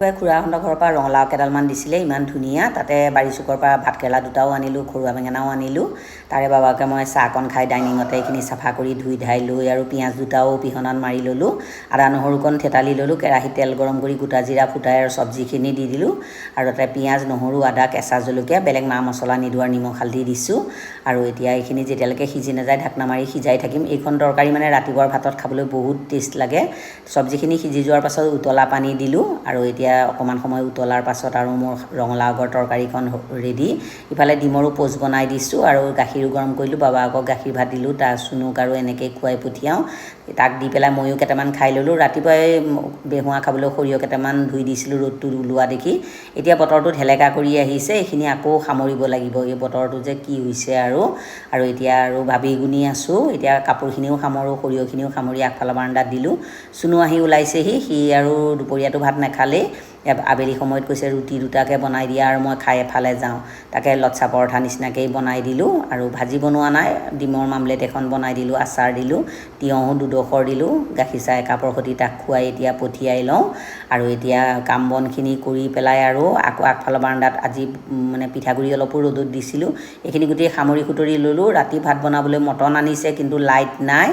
খুৰাহঁতৰ ঘৰৰ পৰা ৰঙালাও কেইডালমান দিছিলে, ইমান ধুনীয়া। তাতে বাৰী চুকৰ পৰা ভাতকেৰেলা দুটাও আনিলোঁ, ঘৰুৱা বেঙেনাও আনিলোঁ। তাৰে বাবাকে মই চাহকণ খাই ডাইনিঙতে এইখিনি চাফা কৰি ধুই ধাই লৈ আৰু পিঁয়াজ দুটাও পিহনাত মাৰি ল'লোঁ। আদা নহৰুকণ থেতালি ল'লোঁ, কেৰাহীত তেল গৰম কৰি গোটা জিৰা ফুটাই আৰু চব্জিখিনি দি দিলোঁ। আৰু তাতে পিঁয়াজ নহৰু আদা কেঁচা জলকীয়া বেলেগ মা মছলা নিদোঁ আৰু নিমখ হালধি দিছোঁ। আৰু এতিয়া এইখিনি যেতিয়ালৈকে সিজি নাযায় ঢাকনা মাৰি সিজাই থাকিম। এইখন তৰকাৰী মানে ৰাতিপুৱাৰ ভাতত খাবলৈ বহুত টেষ্ট লাগে। চব্জিখিনি সিজি যোৱাৰ পাছত উতলা পানী দিলোঁ আৰু এতিয়া অকণমান সময় উতলাৰ পাছত আৰু মোৰ ৰঙালাও আগৰ তৰকাৰীখন ৰেডি। ইফালে ডিমৰো পোষ্ট বনাই দিছোঁ আৰু গাখীৰো গৰম কৰিলোঁ। বাবা আকৌ গাখীৰ ভাত দিলোঁ, তাৰ চুনুক আৰু এনেকৈ খুৱাই পঠিয়াওঁ। তাক দি পেলাই ময়ো কেইটামান খাই ল'লোঁ। ৰাতিপুৱাই বেহুৱা খাবলৈ সৰিয়হ কেইটামান ধুই দিছিলোঁ ৰ'দটো ওলোৱা দেখি। এতিয়া বতৰটো ঢেলেকা কৰি আহিছে, এইখিনি আকৌ সামৰিব লাগিব। এই বতৰটো যে কি হৈছে আৰু এতিয়া আৰু ভাবি গুণি আছোঁ। এতিয়া কাপোৰখিনিও সামৰোঁ, সৰিয়হখিনিও সামৰি আগফালৰ বাৰান্দাত দিলোঁ। চুনু আহি ওলাইছেহি, সি আৰু দুপৰীয়াটো ভাত নাখালেই। আবেলি সময়ত কৈছে ৰুটি দুটাকে বনাই দিয়া আৰু মই খাই এফালে যাওঁ। তাকে লচ্ছা পৰঠা নিচিনাকেই বনাই দিলোঁ আৰু ভাজি বনোৱা নাই, ডিমৰ মামলেট এখন বনাই দিলোঁ, আচাৰ দিলোঁ, তিয়ঁহো দুডোখৰ দিলোঁ। গাখীৰ চাহ একাপৰ সৈতে তাক খুৱাই এতিয়া পঠিয়াই লওঁ। আৰু এতিয়া কাম বনখিনি কৰি পেলাই আৰু আকৌ আগফালৰ বাৰান্দাত আজি মানে পিঠাগুড়ি অলপো ৰ'দত দিছিলোঁ, এইখিনি গোটেই সামৰি সুতৰি ল'লোঁ। ৰাতি ভাত বনাবলৈ মটন আনিছে, কিন্তু লাইট নাই।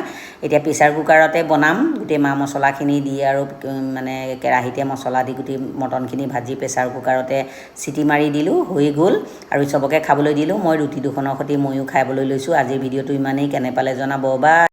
এতিয়া প্ৰেছাৰ কুকাৰতে বনাম, গোটেই মা মছলাখিনি দি আৰু মানে কেৰাহীতে মছলা দি গোটেই মটনখিনি ভাজি প্ৰেছাৰ কুকাৰতে চিটি মাৰি দিলোঁ, হৈ গ'ল। আৰু চবকে খাবলৈ দিলোঁ। মই ৰুটি দুখনৰ সৈতে ময়ো খাবলৈ লৈছোঁ। আজিৰ ভিডিঅ'টো ইমানেই, কেনে পালে জনাব। বা